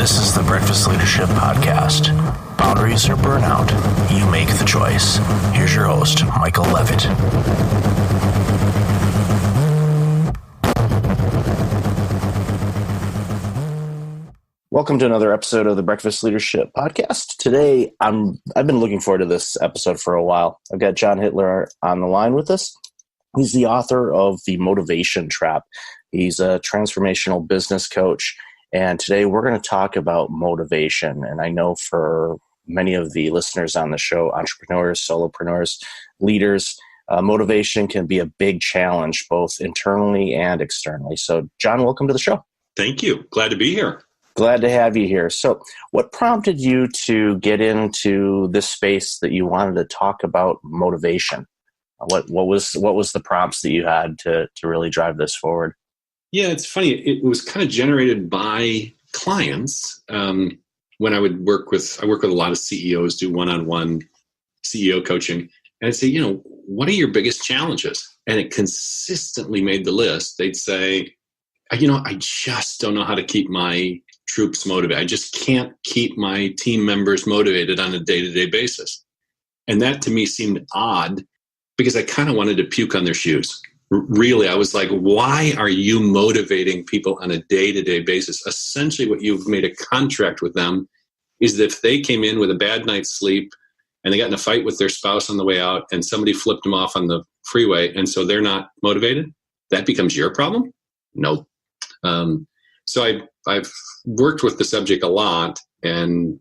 This is the Breakfast Leadership Podcast. Boundaries or burnout, you make the choice. Here's your host, Michael Levitt. Welcome to another episode of the Breakfast Leadership Podcast. Today, I've been looking forward to this episode for a while. I've got John Hittler on the line with us. He's the author of The Motivation Trap. He's a transformational business coach. And today we're going to talk about motivation. And I know for many of the listeners on the show, entrepreneurs, solopreneurs, leaders, motivation can be a big challenge, both internally and externally. So, John, welcome to the show. Thank you. Glad to be here. Glad to have you here. So, what prompted you to get into this space that you wanted to talk about motivation? What was the prompts that you had to really drive this forward? Yeah, it's funny. It was kind of generated by clients. When I work with a lot of CEOs, do one-on-one CEO coaching, and I'd say, what are your biggest challenges? And it consistently made the list. They'd say, I just don't know how to keep my troops motivated. I just can't keep my team members motivated on a day-to-day basis. And that to me seemed odd because I kind of wanted to puke on their shoes. Really, I was like, why are you motivating people on a day-to-day basis? Essentially, what you've made a contract with them is that if they came in with a bad night's sleep and they got in a fight with their spouse on the way out and somebody flipped them off on the freeway and so they're not motivated, that becomes your problem? Nope. So I've worked with the subject a lot, and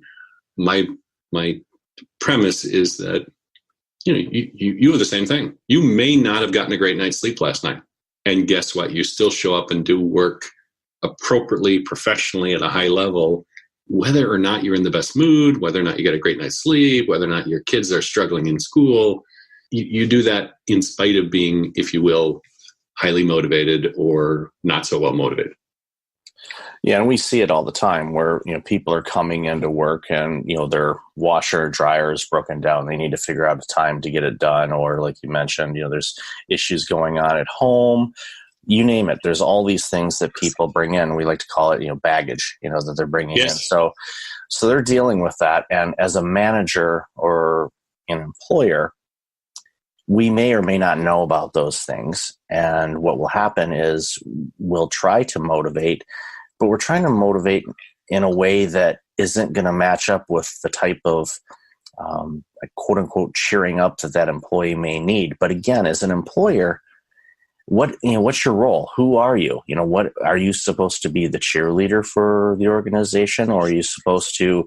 my premise is that you have the same thing. You may not have gotten a great night's sleep last night. And guess what? You still show up and do work appropriately, professionally at a high level, whether or not you're in the best mood, whether or not you get a great night's sleep, whether or not your kids are struggling in school. You do that in spite of being, if you will, highly motivated or not so well motivated. Yeah, and we see it all the time where, people are coming into work and, their washer or dryer is broken down. They need to figure out a time to get it done. Or like you mentioned, there's issues going on at home. You name it. There's all these things that people bring in. We like to call it, baggage, that they're bringing in. So they're dealing with that. And as a manager or an employer, we may or may not know about those things. And what will happen is we'll try to motivate, but we're trying to motivate in a way that isn't going to match up with the type of quote unquote cheering up that employee may need. But again, as an employer, what's your role? Who are you? What are you supposed to be, the cheerleader for the organization, or are you supposed to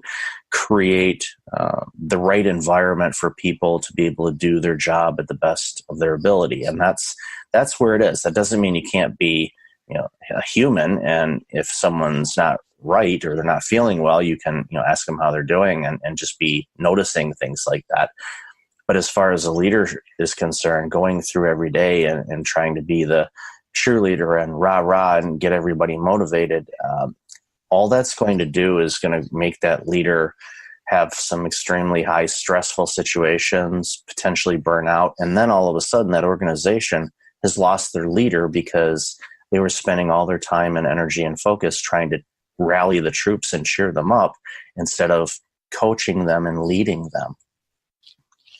create the right environment for people to be able to do their job at the best of their ability? And that's where it is. That doesn't mean you can't be a human, and if someone's not right or they're not feeling well, you can ask them how they're doing and just be noticing things like that. But as far as a leader is concerned, going through every day and trying to be the cheerleader and rah and get everybody motivated, all that's going to do is going to make that leader have some extremely high stressful situations, potentially burn out, and then all of a sudden that organization has lost their leader because they were spending all their time and energy and focus trying to rally the troops and cheer them up instead of coaching them and leading them.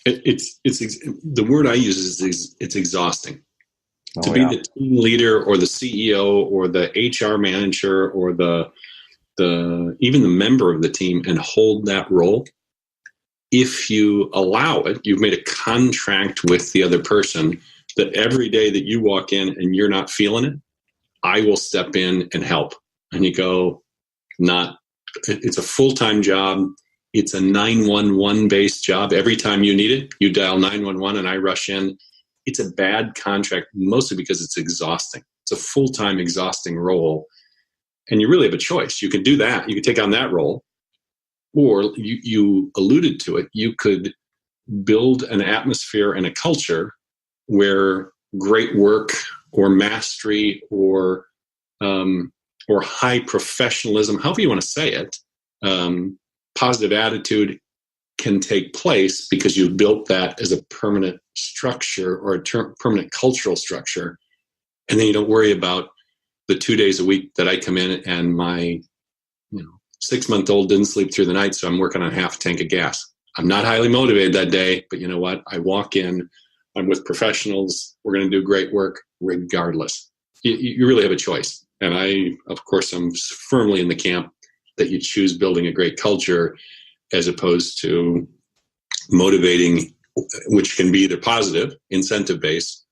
It's the word I use is it's exhausting. To be the team leader or the CEO or the HR manager or the even the member of the team and hold that role. If you allow it, you've made a contract with the other person that every day that you walk in and you're not feeling it, I will step in and help. And you go, it's a full-time job. It's a 911 based job. Every time you need it, you dial 911 and I rush in. It's a bad contract, mostly because it's exhausting. It's a full-time exhausting role. And you really have a choice. You could do that. You could take on that role. Or you alluded to it. You could build an atmosphere and a culture where great work or mastery or high professionalism, however you want to say it, positive attitude can take place because you've built that as a permanent structure or a permanent cultural structure. And then you don't worry about the 2 days a week that I come in and my 6-month-old didn't sleep through the night, so I'm working on half a tank of gas. I'm not highly motivated that day, but you know what? I walk in, I'm with professionals, we're going to do great work regardless. You really have a choice. And I, of course, I'm firmly in the camp that you choose building a great culture as opposed to motivating, which can be either positive, incentive-based,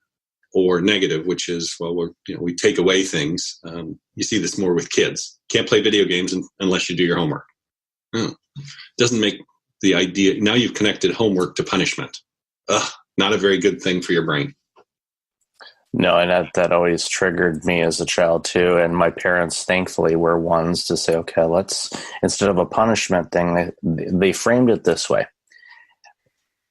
or negative, which is, well, we take away things. You see this more with kids. Can't play video games unless you do your homework. Doesn't make the idea. Now you've connected homework to punishment. Not a very good thing for your brain. No, and that always triggered me as a child too. And my parents, thankfully, were ones to say, okay, instead of a punishment thing, they framed it this way.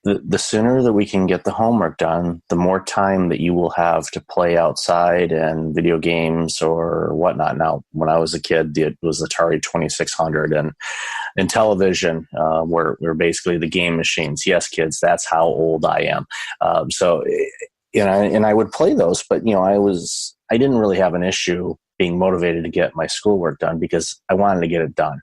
The sooner that we can get the homework done, the more time that you will have to play outside and video games or whatnot. Now, when I was a kid, it was Atari 2600 and television were basically the game machines. Yes, kids, that's how old I am. And I would play those, but I didn't really have an issue being motivated to get my schoolwork done because I wanted to get it done.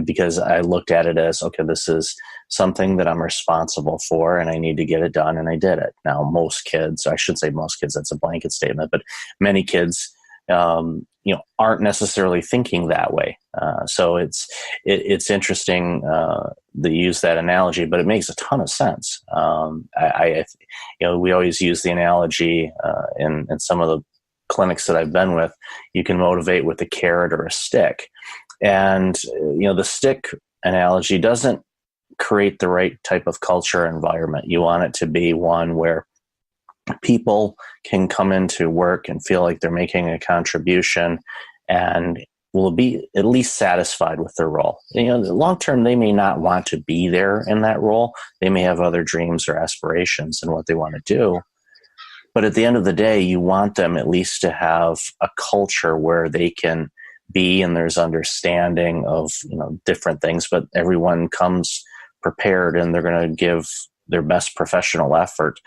Because I looked at it as, okay, this is something that I'm responsible for and I need to get it done, and I did it. Now, most kids, I should say most kids, that's a blanket statement, but many kids, aren't necessarily thinking that way. So it's interesting that you use that analogy, but it makes a ton of sense. We always use the analogy in some of the clinics that I've been with. You can motivate with a carrot or a stick. And, the stick analogy doesn't create the right type of culture environment. You want it to be one where people can come into work and feel like they're making a contribution and will be at least satisfied with their role. Long term, they may not want to be there in that role. They may have other dreams or aspirations in what they want to do. But at the end of the day, you want them at least to have a culture where they can be, and there's understanding of different things, but everyone comes prepared and they're going to give their best professional effort,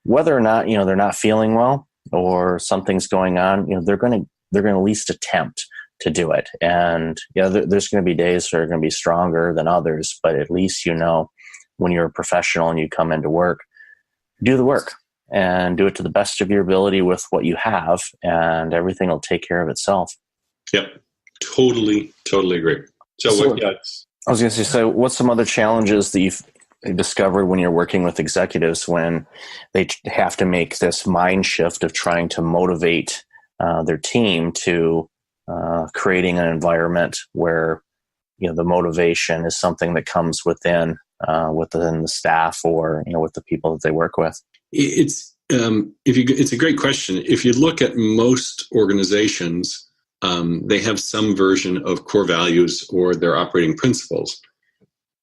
whether or not they're not feeling well or something's going on. They're going to at least attempt to do it. And there's going to be days that are going to be stronger than others, but at least when you're a professional and you come into work, do the work and do it to the best of your ability with what you have, and everything will take care of itself. Yep. Totally agree. I was going to say, what's some other challenges that you've discovered when you're working with executives when they have to make this mind shift of trying to motivate their team to creating an environment where, the motivation is something that comes within the staff or, with the people that they work with? It's a great question. If you look at most organizations, they have some version of core values or their operating principles.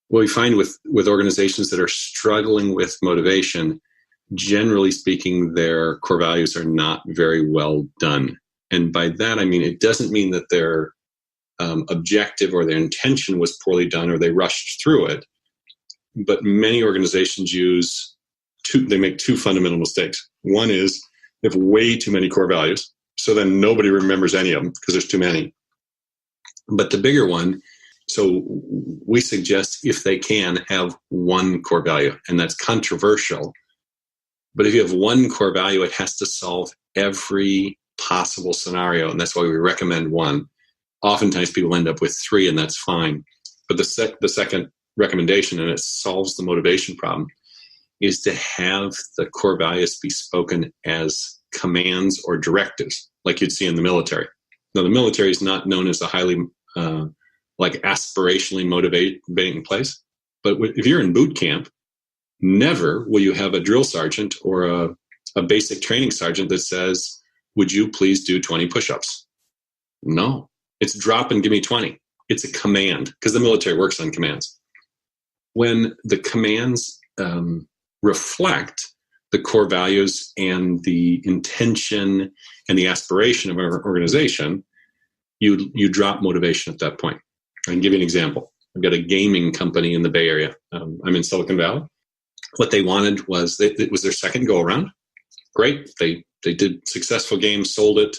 What we find with organizations that are struggling with motivation, generally speaking, their core values are not very well done. And by that, I mean, it doesn't mean that their objective or their intention was poorly done or they rushed through it. But many organizations make two fundamental mistakes. One is they have way too many core values. So then nobody remembers any of them because there's too many. But the bigger one, so we suggest if they can have one core value, and that's controversial. But if you have one core value, it has to solve every possible scenario. And that's why we recommend one. Oftentimes people end up with 3, and that's fine. But the second recommendation, and it solves the motivation problem, is to have the core values be spoken as commands or directives, like you'd see in the military. Now, the military is not known as a highly aspirationally motivating place. But if you're in boot camp, never will you have a drill sergeant or a basic training sergeant that says, would you please do 20 push-ups? No, it's drop and give me 20. It's a command because the military works on commands. When the commands reflect the core values and the intention and the aspiration of our organization, you drop motivation at that point. I can give you an example. I've got a gaming company in the Bay Area. I'm in Silicon Valley. What they wanted was, it was their second go around. Great. They did successful games, sold it,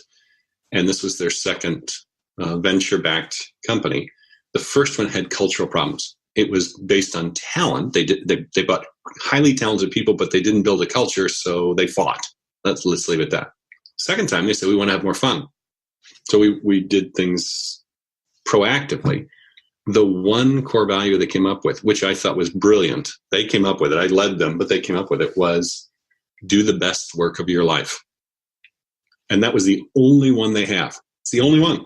and this was their second venture-backed company. The first one had cultural problems. It was based on talent. They bought highly talented people, but they didn't build a culture, so they fought. Let's leave it at that. Second time, they said, we want to have more fun. So we did things proactively. The one core value they came up with, which I thought was brilliant, they came up with it. I led them, but they came up with it, was do the best work of your life. And that was the only one they have. It's the only one.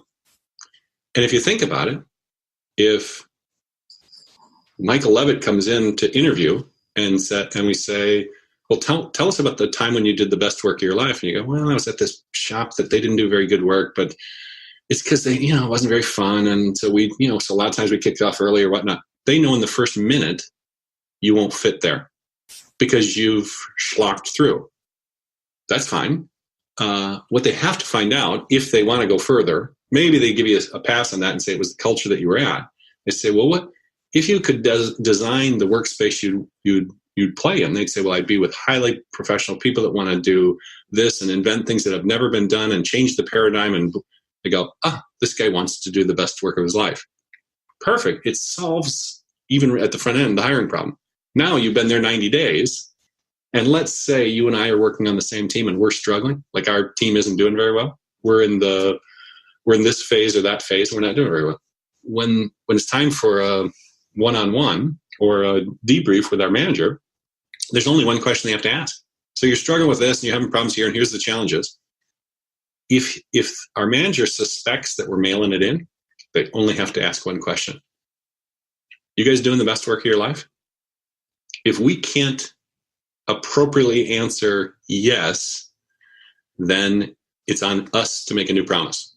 And if you think about it, if Michael Levitt comes in to interview and we say, well, tell us about the time when you did the best work of your life. And you go, well, I was at this shop that they didn't do very good work, but it's because they, it wasn't very fun. And so so a lot of times we kicked off early or whatnot. They know in the first minute you won't fit there because you've schlocked through. That's fine. What they have to find out, if they want to go further, maybe they give you a pass on that and say it was the culture that you were at. They say, well, what if you could design the workspace you'd play in? They'd say, well, I'd be with highly professional people that want to do this and invent things that have never been done and change the paradigm. And they go, this guy wants to do the best work of his life. Perfect. It solves, even at the front end, the hiring problem. Now you've been there 90 days. And let's say you and I are working on the same team and we're struggling. Like our team isn't doing very well. We're in this phase or that phase. And we're not doing very well. When it's time for a one-on-one or a debrief with our manager, there's only one question they have to ask. So you're struggling with this and you're having problems here, and here's the challenges. If our manager suspects that we're mailing it in, they only have to ask one question. You guys doing the best work of your life? If we can't appropriately answer yes, then it's on us to make a new promise.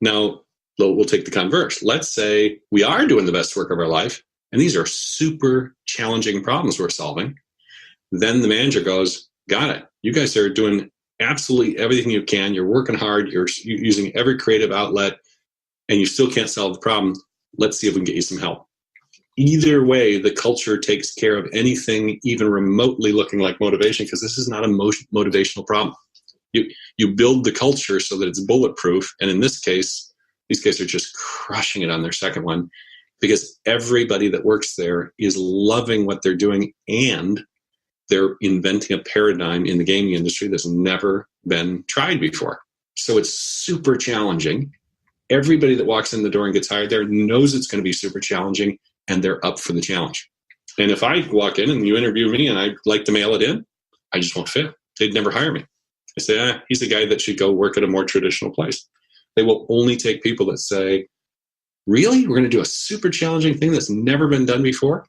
Now, we'll take the converse. Let's say we are doing the best work of our life, and these are super challenging problems we're solving. Then the manager goes, got it. You guys are doing absolutely everything you can. You're working hard. You're using every creative outlet, and you still can't solve the problem. Let's see if we can get you some help. Either way, the culture takes care of anything even remotely looking like motivation, because this is not a motivational problem. You build the culture so that it's bulletproof. And in this case, these guys are just crushing it on their second one, because everybody that works there is loving what they're doing, and they're inventing a paradigm in the gaming industry that's never been tried before. So it's super challenging. Everybody that walks in the door and gets hired there knows it's going to be super challenging, and they're up for the challenge. And if I walk in and you interview me and I'd like to mail it in, I just won't fit. They'd never hire me. I say, he's the guy that should go work at a more traditional place. They will only take people that say, really? We're going to do a super challenging thing that's never been done before?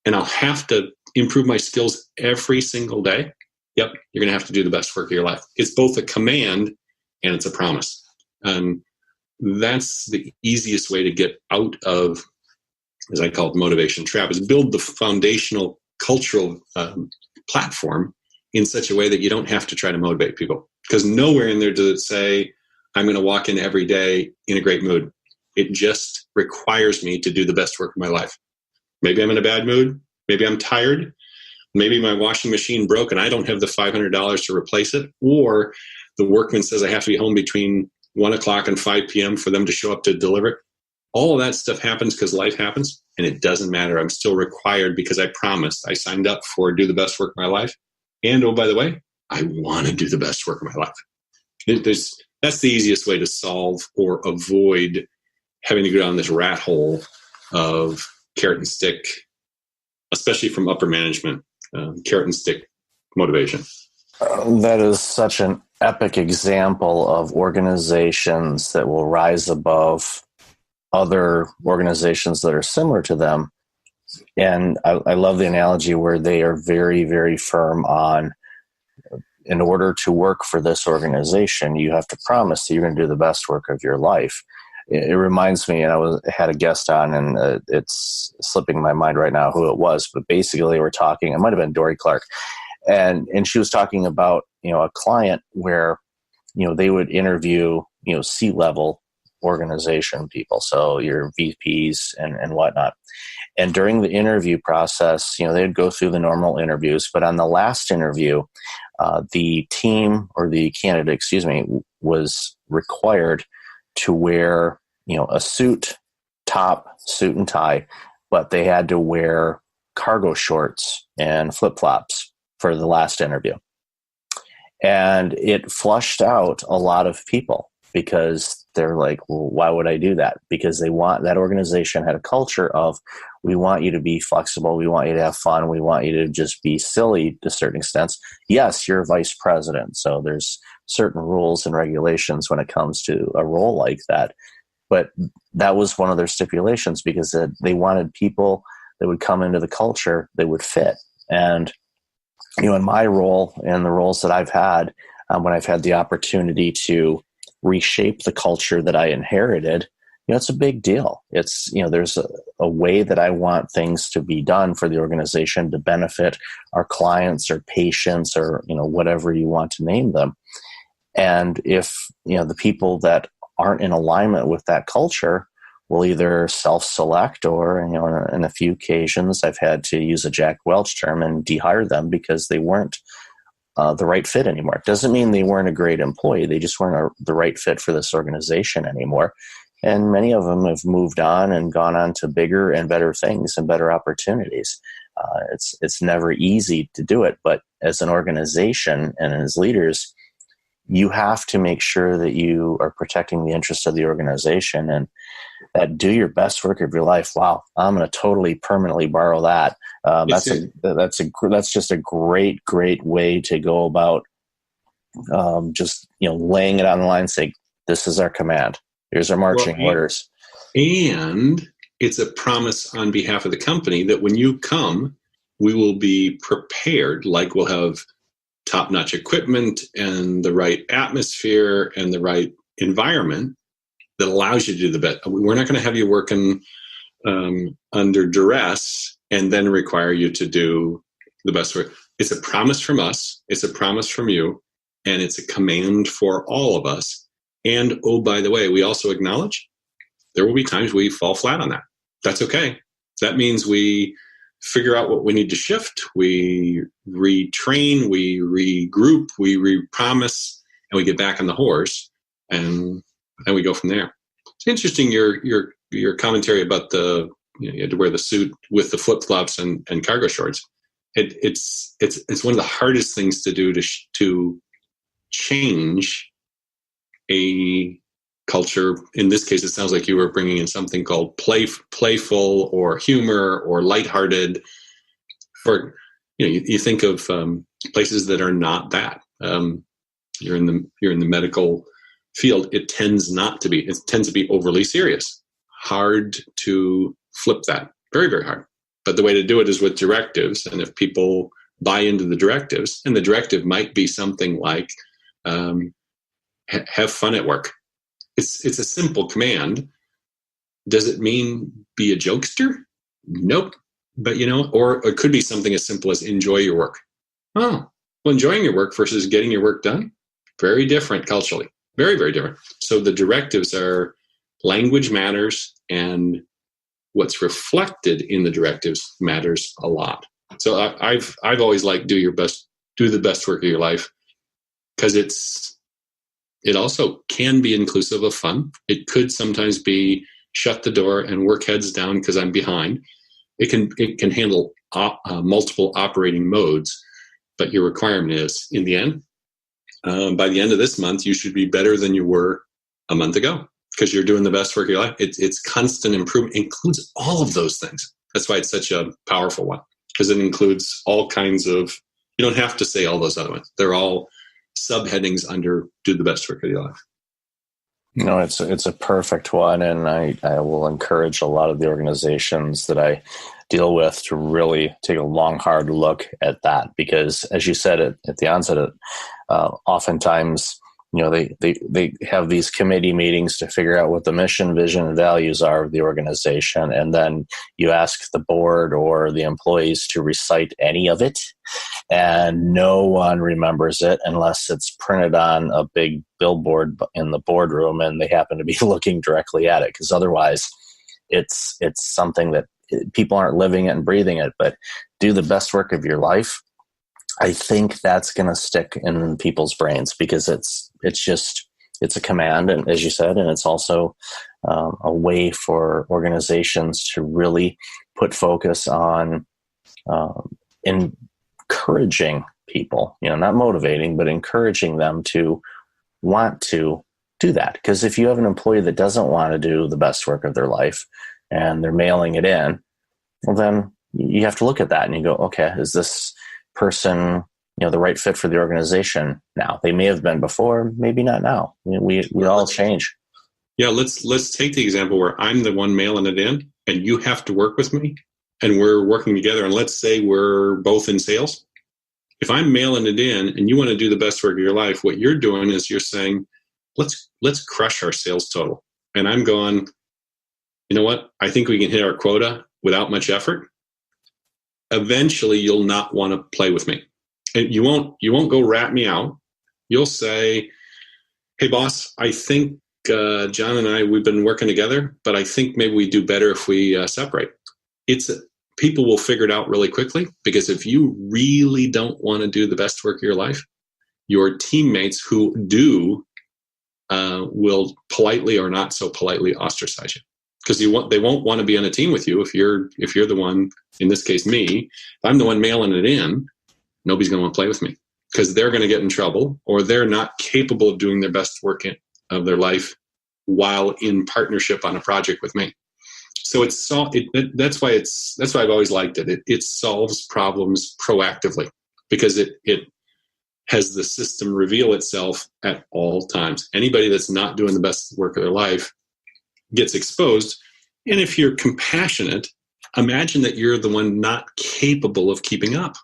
And I'll have to improve my skills every single day? Yep, you're going to have to do the best work of your life. It's both a command and it's a promise. And that's the easiest way to get out of, as I call it, the motivation trap, is build the foundational cultural platform in such a way that you don't have to try to motivate people. Because nowhere in there does it say, I'm going to walk in every day in a great mood. It just requires me to do the best work of my life. Maybe I'm in a bad mood. Maybe I'm tired. Maybe my washing machine broke and I don't have the $500 to replace it. Or the workman says I have to be home between 1 o'clock and 5 p.m. for them to show up to deliver it. All of that stuff happens because life happens, and it doesn't matter. I'm still required because I promised. I signed up for do the best work of my life. And, oh, by the way, I want to do the best work of my life. That's the easiest way to solve or avoid having to go down this rat hole of carrot and stick, especially from upper management, carrot and stick motivation. That is such an epic example of organizations that will rise above other organizations that are similar to them. And I love the analogy where they are very, very firm on, in order to work for this organization, you have to promise that you're going to do the best work of your life. It reminds me, and I had a guest on, and it's slipping my mind right now who it was, but basically we're talking, it might have been Dory Clark, and she was talking about, a client where, they would interview, C-level organization people, so your VPs and whatnot. And during the interview process, they'd go through the normal interviews, but on the last interview, the team, or the candidate, was required to wear, a suit, top, suit and tie, but they had to wear cargo shorts and flip-flops for the last interview. And it flushed out a lot of people because they're like, well, why would I do that? Because that organization had a culture of, we want you to be flexible. We want you to have fun. We want you to just be silly to certain extents. Yes, you're vice president. So there's certain rules and regulations when it comes to a role like that. But that was one of their stipulations, because they wanted people that would come into the culture that would fit. And, in my role and the roles that I've had, when I've had the opportunity to reshape the culture that I inherited, it's a big deal. It's, there's a way that I want things to be done for the organization to benefit our clients or patients or, whatever you want to name them. And if, the people that aren't in alignment with that culture will either self-select or, in a few occasions, I've had to use a Jack Welch term and dehire them because they weren't the right fit anymore. It doesn't mean they weren't a great employee. They just weren't the right fit for this organization anymore. And many of them have moved on and gone on to bigger and better things and better opportunities. It's never easy to do it, but as an organization and as leaders, you have to make sure that you are protecting the interests of the organization and that do your best work of your life. Wow, I'm going to totally permanently borrow that. That's just a great way to go about just laying it on the line, saying this is our command. Here's our marching orders. And it's a promise on behalf of the company that when you come, we will be prepared. Like we'll have top-notch equipment and the right atmosphere and the right environment that allows you to do the best. We're not going to have you working under duress and then require you to do the best work. It's a promise from us. It's a promise from you. And it's a command for all of us. And, oh, by the way, we also acknowledge there will be times we fall flat on that. That's okay. That means we figure out what we need to shift. We retrain, we regroup, we repromise, and we get back on the horse, and we go from there. It's interesting your commentary about you had to wear the suit with the flip flops and cargo shorts. It's one of the hardest things to do to change a culture. In this case, it sounds like you were bringing in something called playful or humor or lighthearted. For you think of places that are not that. You're in the medical field. It tends to be overly serious. Hard to flip that. Very, very hard. But the way to do it is with directives. And if people buy into the directives, and the directive might be something like have fun at work. It's a simple command. Does it mean be a jokester? Nope. But, or it could be something as simple as enjoy your work. Oh, well, enjoying your work versus getting your work done, very different culturally. Very, very different. So the directives are language matters, and what's reflected in the directives matters a lot. So I've always liked do the best work of your life, because it also can be inclusive of fun. It could sometimes be shut the door and work heads down because I'm behind. It can handle multiple operating modes, but your requirement is, in the end, by the end of this month, you should be better than you were a month ago because you're doing the best work of your life. It's constant improvement. It includes all of those things. That's why it's such a powerful one, because it includes all kinds of, you don't have to say all those other ones. They're all subheadings under do the best work of your life. It's a perfect one, and I will encourage a lot of the organizations that I deal with to really take a long, hard look at that, because as you said at the onset, oftentimes they have these committee meetings to figure out what the mission, vision, and values are of the organization, and then you ask the board or the employees to recite any of it, and no one remembers it unless it's printed on a big billboard in the boardroom and they happen to be looking directly at it, because otherwise it's something that people aren't living it and breathing it. But do the best work of your life. I think that's going to stick in people's brains because it's a command, and as you said, and it's also a way for organizations to really put focus on encouraging people, not motivating, but encouraging them to want to do that. Because if you have an employee that doesn't want to do the best work of their life and they're mailing it in, well, then you have to look at that and you go, okay, is this person, the right fit for the organization now? They may have been before, maybe not now. We all change. Yeah, let's take the example where I'm the one mailing it in and you have to work with me and we're working together. And let's say we're both in sales. If I'm mailing it in and you want to do the best work of your life, what you're doing is you're saying, let's crush our sales total. And I'm going, you know what? I think we can hit our quota without much effort. Eventually, you'll not want to play with me. And you won't go rat me out. You'll say, hey, boss, I think John and I, we've been working together, but I think maybe we do better if we separate. People will figure it out really quickly, because if you really don't want to do the best work of your life, your teammates who do will politely or not so politely ostracize you, because they won't want to be on a team with you if you're the one, in this case me. If I'm the one mailing it in, nobody's going to want to play with me, because they're going to get in trouble, or they're not capable of doing their best work of their life while in partnership on a project with me. So that's why I've always liked it. It solves problems proactively, because it has the system reveal itself at all times. Anybody that's not doing the best work of their life gets exposed. And if you're compassionate, imagine that you're the one not capable of keeping up.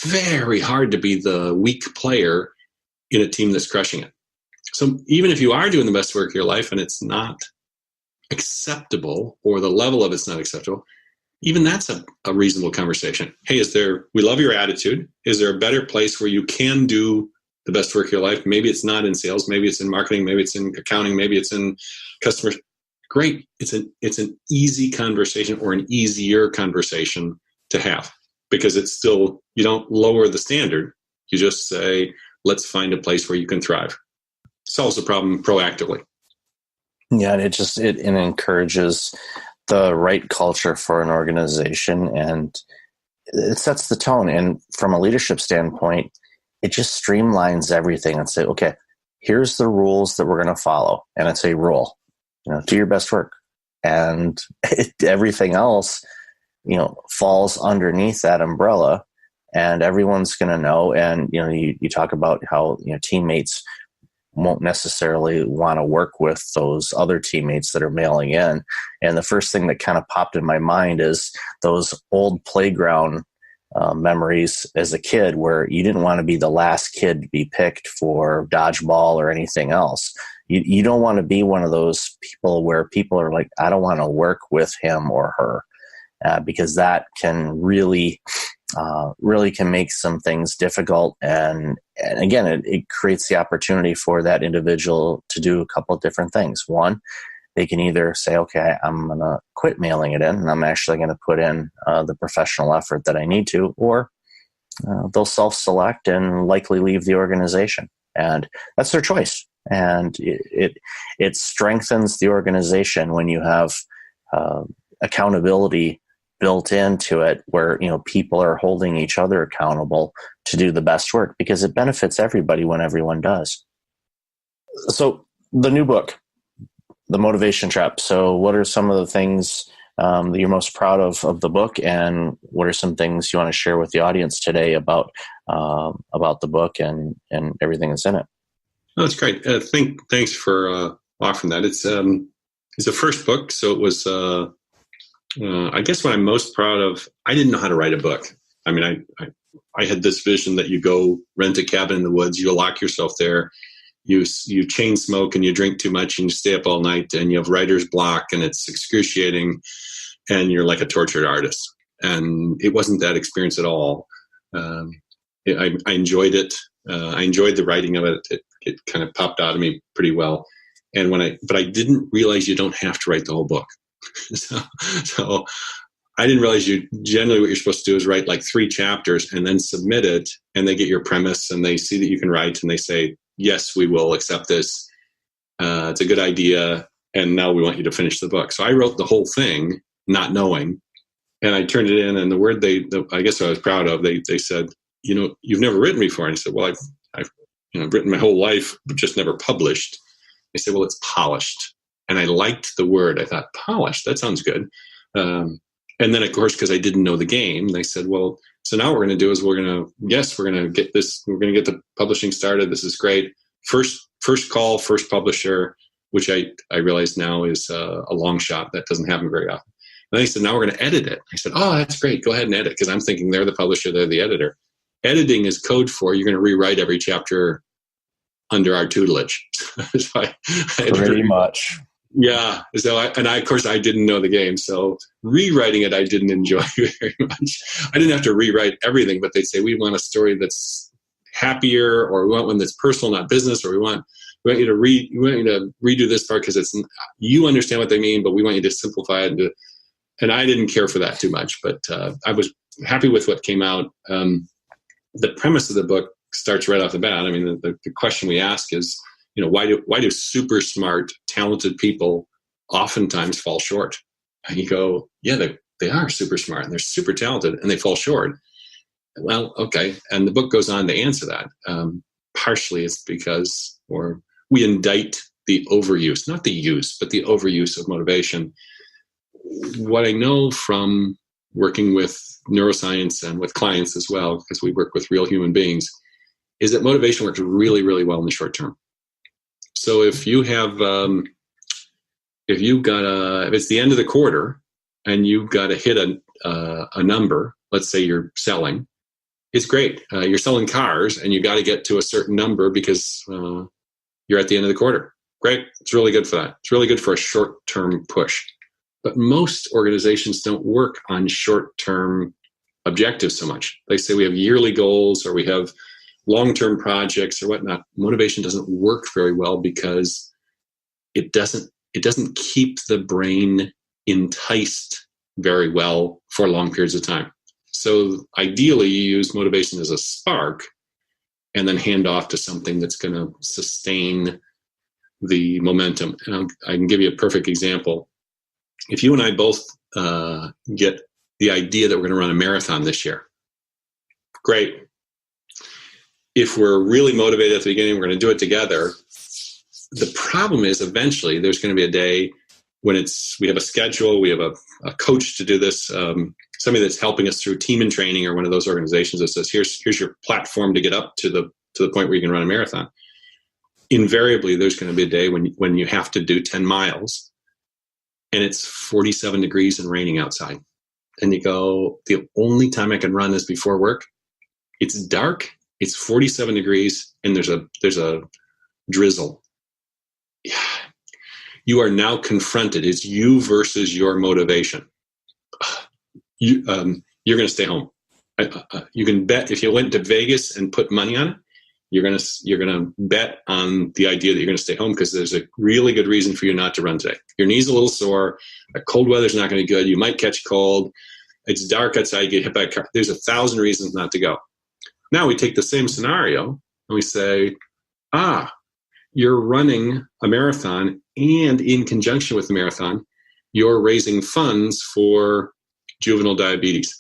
Very hard to be the weak player in a team that's crushing it. So even if you are doing the best work of your life and it's not acceptable, or the level of it's not acceptable, even that's a reasonable conversation. Hey, we love your attitude. Is there a better place where you can do the best work of your life? Maybe it's not in sales. Maybe it's in marketing. Maybe it's in accounting. Maybe it's in customer. Great. It's an easy conversation, or an easier conversation to have, because it's still, you don't lower the standard. You just say, let's find a place where you can thrive. Solves the problem proactively. Yeah, and it encourages the right culture for an organization, and it sets the tone. And from a leadership standpoint, it just streamlines everything and say, okay, here's the rules that we're going to follow. And it's a rule, do your best work. And everything else, falls underneath that umbrella, and everyone's going to know. And, you talk about how, teammates won't necessarily want to work with those other teammates that are mailing in. And the first thing that kind of popped in my mind is those old playground memories as a kid, where you didn't want to be the last kid to be picked for dodgeball or anything else. You don't want to be one of those people where people are like, I don't want to work with him or her, because that can really can make some things difficult. And again, it creates the opportunity for that individual to do a couple of different things. One, they can either say, okay, I'm going to quit mailing it in, and I'm actually going to put in the professional effort that I need to, or they'll self-select and likely leave the organization. And that's their choice. And it strengthens the organization when you have accountability built into it, where people are holding each other accountable to do the best work, because it benefits everybody when everyone does. So the new book, The Motivation Trap. So what are some of the things that you're most proud of the book, and what are some things you want to share with the audience today about the book and everything that's in it? Oh, that's great. Thanks for offering that. It's a first book, so it was. I guess what I'm most proud of, I didn't know how to write a book. I mean, I had this vision that you go rent a cabin in the woods, you lock yourself there, you chain smoke and you drink too much and you stay up all night and you have writer's block and it's excruciating and you're like a tortured artist. And it wasn't that experience at all. I enjoyed it. I enjoyed the writing of it. It kind of popped out of me pretty well. But I didn't realize you don't have to write the whole book. So I didn't realize generally what you're supposed to do is write like 3 chapters and then submit it, and they get your premise and they see that you can write and they say, yes, we will accept this. It's a good idea. and now we want you to finish the book. So I wrote the whole thing, not knowing, and I turned it in. And the word I guess I was proud of, they said, you've never written before. And I said, well, I've written my whole life, but just never published. They said, well, it's polished. And I liked the word. I thought, polished, that sounds good. And then, of course, because I didn't know the game, they said, well, so now what we're going to do is we're going to get the publishing started. This is great. First call, first publisher, which I realize now is a long shot. That doesn't happen very often. And they said, now we're going to edit it. I said, oh, that's great. Go ahead and edit. Because I'm thinking they're the publisher, they're the editor. Editing is code for you're going to rewrite every chapter under our tutelage. So Pretty much. Yeah. So of course, I didn't know the game. So rewriting it, I didn't enjoy very much. I didn't have to rewrite everything, but they'd say, we want a story that's happier, or we want one that's personal, not business, or we want you to redo this part because you understand what they mean, but we want you to simplify it. And I didn't care for that too much, but I was happy with what came out. The premise of the book starts right off the bat. I mean, the question we ask is, why do super smart, talented people oftentimes fall short? And you go, yeah, they are super smart and they're super talented and they fall short. Well, okay. And the book goes on to answer that. Partially it's because, or we indict the overuse, not the use, but the overuse of motivation. What I know from working with neuroscience and with clients as well, because we work with real human beings, is that motivation works really, really well in the short term. So if you have, if it's the end of the quarter and you've got to hit a number, let's say you're selling, it's great. You're selling cars and you got to get to a certain number because you're at the end of the quarter. Great. It's really good for that. It's really good for a short-term push. But most organizations don't work on short-term objectives so much. They say we have yearly goals or we have long-term projects or whatnot. Motivation doesn't work very well because it doesn't keep the brain enticed very well for long periods of time. So ideally, you use motivation as a spark and then hand off to something that's going to sustain the momentum. And I can give you a perfect example. If you and I both get the idea that we're going to run a marathon this year, great. If we're really motivated at the beginning, we're going to do it together. The problem is eventually there's going to be a day when we have a schedule, we have a coach to do this, somebody that's helping us through team and training or one of those organizations that says, here's your platform to get up to the point where you can run a marathon. Invariably, there's going to be a day when you have to do 10 miles and it's 47 degrees and raining outside. And you go, the only time I can run is before work. It's dark, it's 47 degrees, and there's a drizzle. Yeah. You are now confronted. It's you versus your motivation. You're going to stay home. You can bet if you went to Vegas and put money on it, you're going to bet on the idea that you're going to stay home because there's a really good reason for you not to run today. Your knee's a little sore. Cold weather's not going to be good. You might catch cold. It's dark outside. You get hit by a car. There's 1,000 reasons not to go. Now we take the same scenario and we say, you're running a marathon, and in conjunction with the marathon, you're raising funds for juvenile diabetes.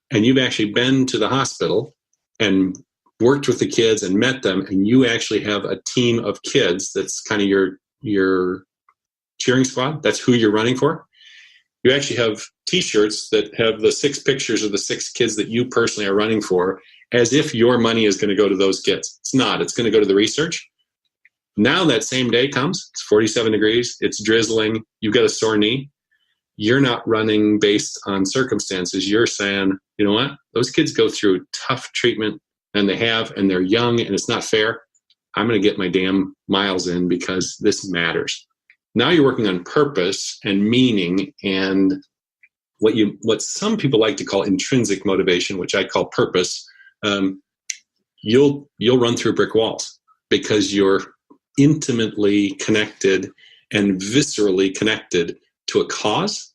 And you've actually been to the hospital and worked with the kids and met them, and you actually have a team of kids that's kind of your cheering squad. That's who you're running for. You actually have T-shirts that have the 6 pictures of the 6 kids that you personally are running for, as if your money is going to go to those kids. It's not. It's going to go to the research. Now that same day comes, it's 47 degrees, it's drizzling, you've got a sore knee. You're not running based on circumstances. You're saying, you know what? Those kids go through tough treatment and and they're young and it's not fair. I'm going to get my damn miles in because this matters. Now you're working on purpose and meaning and what some people like to call intrinsic motivation, which I call purpose. You'll run through brick walls because you're intimately connected and viscerally connected to a cause,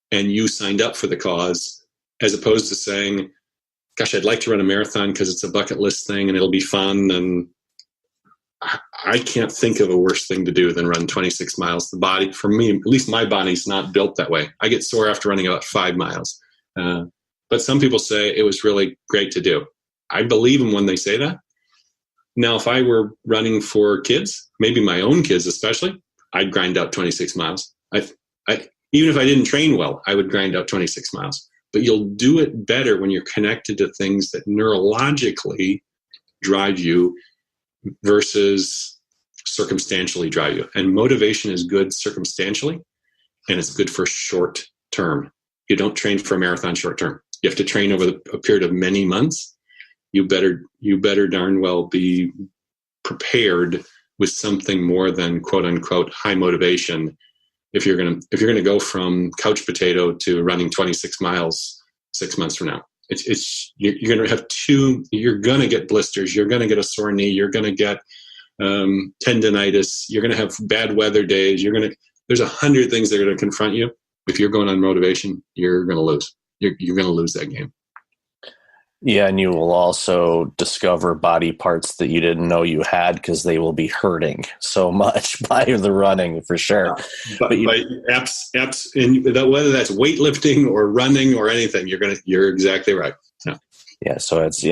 and you signed up for the cause, as opposed to saying, gosh, I'd like to run a marathon because it's a bucket list thing and it'll be fun and I can't think of a worse thing to do than run 26 miles. The body, for me, at least my body's not built that way. I get sore after running about 5 miles. But some people say it was really great to do. I believe them when they say that. Now, if I were running for kids, maybe my own kids especially, I'd grind out 26 miles. Even if I didn't train well, I would grind out 26 miles. But you'll do it better when you're connected to things that neurologically drive you versus circumstantially drive you. And motivation is good circumstantially, and it's good for short term. You don't train for a marathon short term. You have to train over a period of many months. You better darn well be prepared with something more than quote unquote high motivation. If you're gonna go from couch potato to running 26 miles 6 months from now, you're gonna have you're gonna get blisters, you're gonna get a sore knee, you're gonna get tendinitis, you're gonna have bad weather days, there's 100 things that are gonna confront you. If you're going on motivation, you're gonna lose. You're gonna lose that game. Yeah, and you will also discover body parts that you didn't know you had because they will be hurting so much by the running, for sure. But by apps, and whether that's weightlifting or running or anything, you're exactly right. Yeah. Yeah. So it's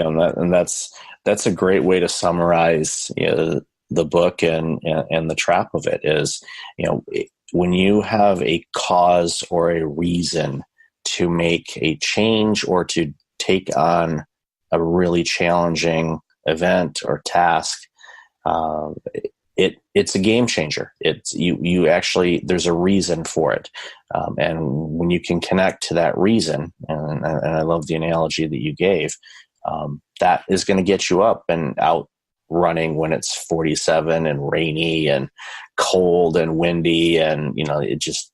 that's a great way to summarize the book and the trap of it is when you have a cause or a reason to make a change or to take on a really challenging event or task, it's a game changer. It's you actually, there's a reason for it. And when you can connect to that reason, and I love the analogy that you gave, that is going to get you up and out running when it's 47 and rainy and cold and windy. And, it just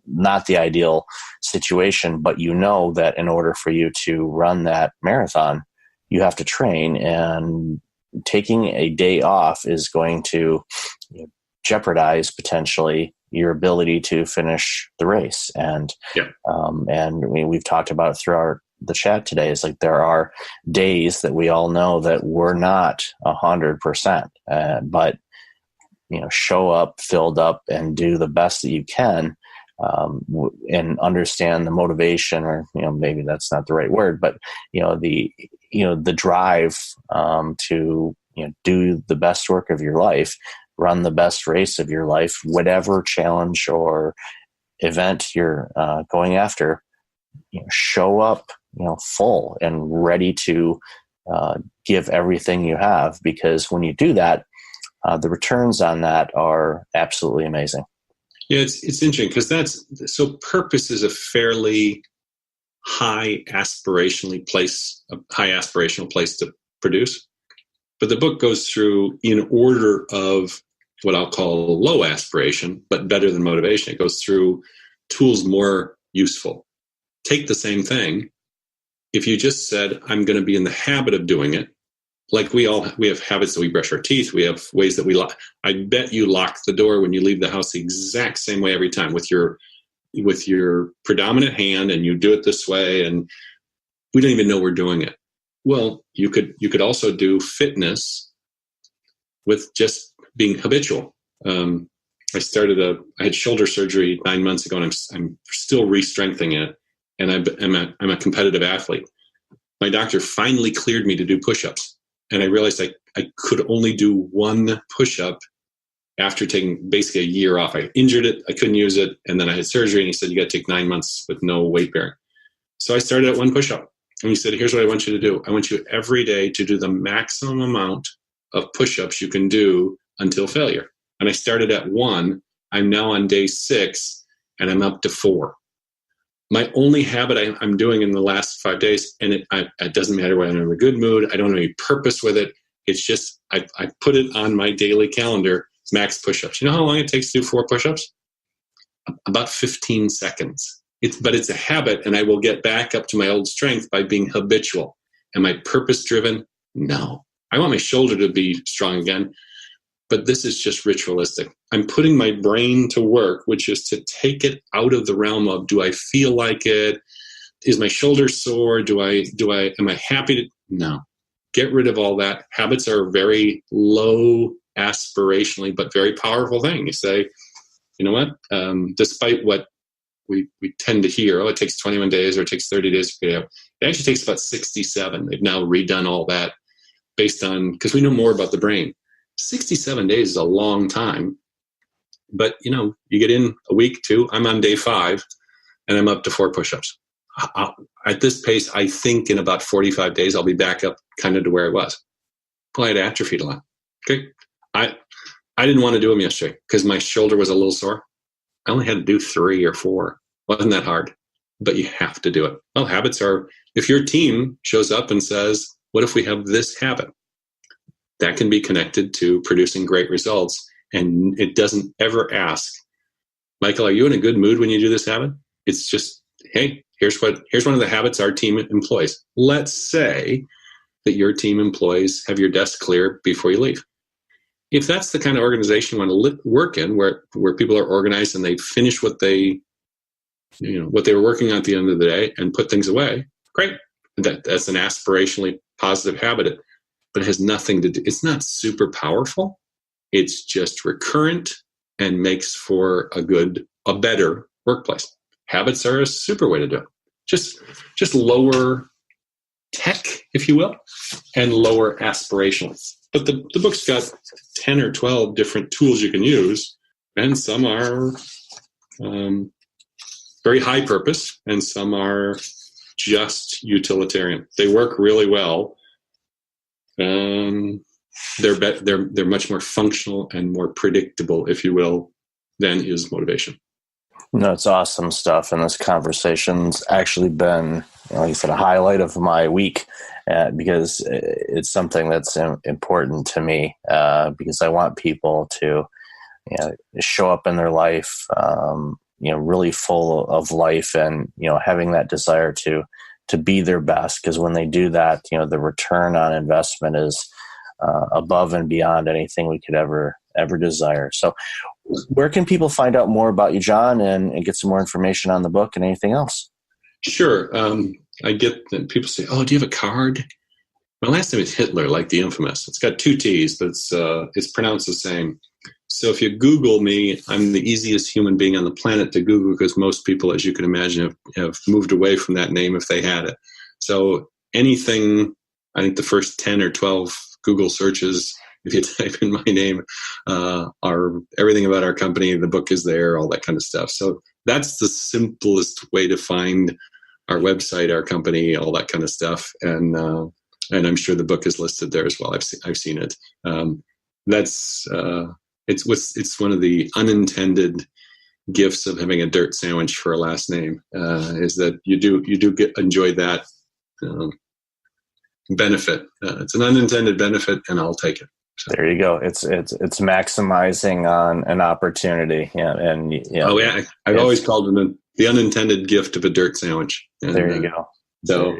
not the ideal situation, but that in order for you to run that marathon, you have to train, and taking a day off is going to jeopardize potentially your ability to finish the race. And, we've talked about it throughout the chat today. Is like, there are days that we all know that we're not 100%, but show up filled up and do the best that you can, and understand the motivation, or maybe that's not the right word, but the drive to do the best work of your life, run the best race of your life, whatever challenge or event you're going after. Show up full and ready to give everything you have, because when you do that, the returns on that are absolutely amazing. Yeah, it's interesting because purpose is a fairly high aspirational place to produce. But the book goes through in order of what I'll call low aspiration, but better than motivation. It goes through tools more useful. Take the same thing. If you just said, I'm going to be in the habit of doing it, like we have habits that we brush our teeth. We have ways that we lock. I bet you lock the door when you leave the house the exact same way every time with your predominant hand, and you do it this way, and we don't even know we're doing it. Well, you could also do fitness with just being habitual. I had shoulder surgery 9 months ago, and I'm still re-strengthening it, and I'm a competitive athlete. My doctor finally cleared me to do push-ups. And I realized I could only do one push-up after taking basically a year off. I injured it. I couldn't use it. And then I had surgery, and he said, you got to take 9 months with no weight bearing. So I started at one push-up. And he said, here's what I want you to do. I want you every day to do the maximum amount of push-ups you can do until failure. And I started at 1. I'm now on day 6, and I'm up to 4. My only habit I'm doing in the last 5 days, and it doesn't matter whether I'm in a good mood, I don't have any purpose with it. It's just I put it on my daily calendar, max push-ups. You know how long it takes to do 4 push-ups? About 15 seconds. But it's a habit, and I will get back up to my old strength by being habitual. Am I purpose-driven? No. I want my shoulder to be strong again, but this is just ritualistic. I'm putting my brain to work, which is to take it out of the realm of, do I feel like it? Is my shoulder sore? Am I happy to? No. Get rid of all that. Habits are very low aspirationally but very powerful thing. You say, you know what, despite what we tend to hear, oh, it takes 21 days or it takes 30 days to get out. It actually takes about 67. They've now redone all that based on, because we know more about the brain. 67 days is a long time. But, you get in a week, 2, I'm on day 5, and I'm up to 4 push-ups. At this pace, I think in about 45 days, I'll be back up kind of to where I was. Well, I had atrophied a lot. Okay. I didn't want to do them yesterday because my shoulder was a little sore. I only had to do 3 or 4. Wasn't that hard, but you have to do it. Well, habits are, if your team shows up and says, what if we have this habit? That can be connected to producing great results. And it doesn't ever ask, Michael, are you in a good mood when you do this habit? It's just, hey, here's one of the habits our team employs. Let's say that your team employees have your desk clear before you leave. If that's the kind of organization you want to work in, where people are organized and they finish what they were working on at the end of the day and put things away, great. That's an aspirationally positive habit, but it has nothing to do. It's not super powerful. It's just recurrent and makes for a better workplace. Habits are a super way to do it. Just lower tech, if you will, and lower aspirations. But the book's got 10 or 12 different tools you can use, and some are very high purpose, and some are just utilitarian. They work really well. They're much more functional and more predictable, if you will, than is motivation. No, it's awesome stuff. And this conversation's actually been, like you said, a highlight of my week because it's something that's important to me because I want people to show up in their life, really full of life and, having that desire to be their best. Because when they do that, the return on investment is above and beyond anything we could ever desire. So where can people find out more about you, John, and get some more information on the book and anything else? Sure. I get that people say, oh, do you have a card? My last name is Hitler, like the infamous. It's got 2 T's, but it's pronounced the same. So if you Google me, I'm the easiest human being on the planet to Google because most people, as you can imagine, have moved away from that name if they had it. So anything, I think the first 10 or 12 Google searches, if you type in my name, are everything about our company. The book is there, all that kind of stuff. So that's the simplest way to find our website, our company, all that kind of stuff. And I'm sure the book is listed there as well. I've seen it. It's one of the unintended gifts of having a dirt sandwich for a last name. Is that you do enjoy that benefit. It's an unintended benefit, and I'll take it. So. There you go. It's maximizing on an opportunity. Yeah, and oh yeah, I've always called it the unintended gift of a dirt sandwich. And, there you go. So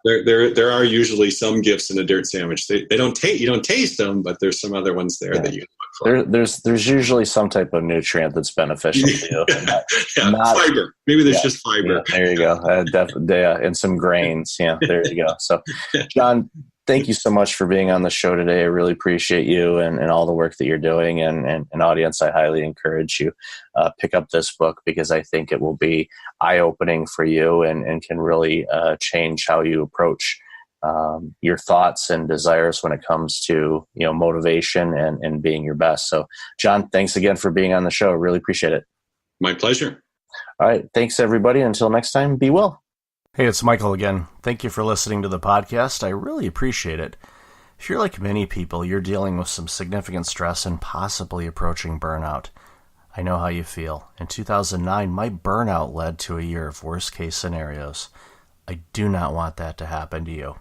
there are usually some gifts in a dirt sandwich. They don't you don't taste them, but there's some other ones there that you look for. There's usually some type of nutrient that's beneficial to you. Not fiber. Maybe there's just fiber. Yeah, there you go. And some grains. Yeah, there you go. So, John, thank you so much for being on the show today. I really appreciate you and all the work that you're doing. And audience, I highly encourage you pick up this book because I think it will be eye-opening for you and can really change how you approach your thoughts and desires when it comes to motivation and being your best. So, John, thanks again for being on the show. I really appreciate it. My pleasure. All right. Thanks, everybody. Until next time, be well. Hey, it's Michael again. Thank you for listening to the podcast. I really appreciate it. If you're like many people, you're dealing with some significant stress and possibly approaching burnout. I know how you feel. In 2009, my burnout led to a year of worst-case scenarios. I do not want that to happen to you.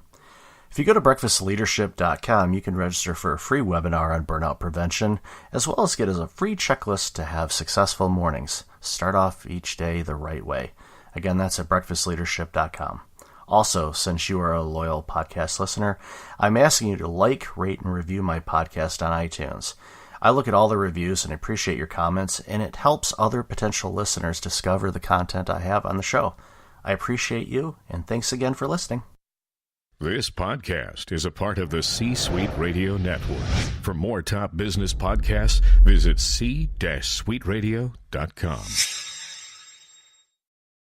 If you go to breakfastleadership.com, you can register for a free webinar on burnout prevention, as well as get a free checklist to have successful mornings. Start off each day the right way. Again, that's at breakfastleadership.com. Also, since you are a loyal podcast listener, I'm asking you to like, rate, and review my podcast on iTunes. I look at all the reviews and appreciate your comments, and it helps other potential listeners discover the content I have on the show. I appreciate you, and thanks again for listening. This podcast is a part of the C-Suite Radio Network. For more top business podcasts, visit c-suiteradio.com.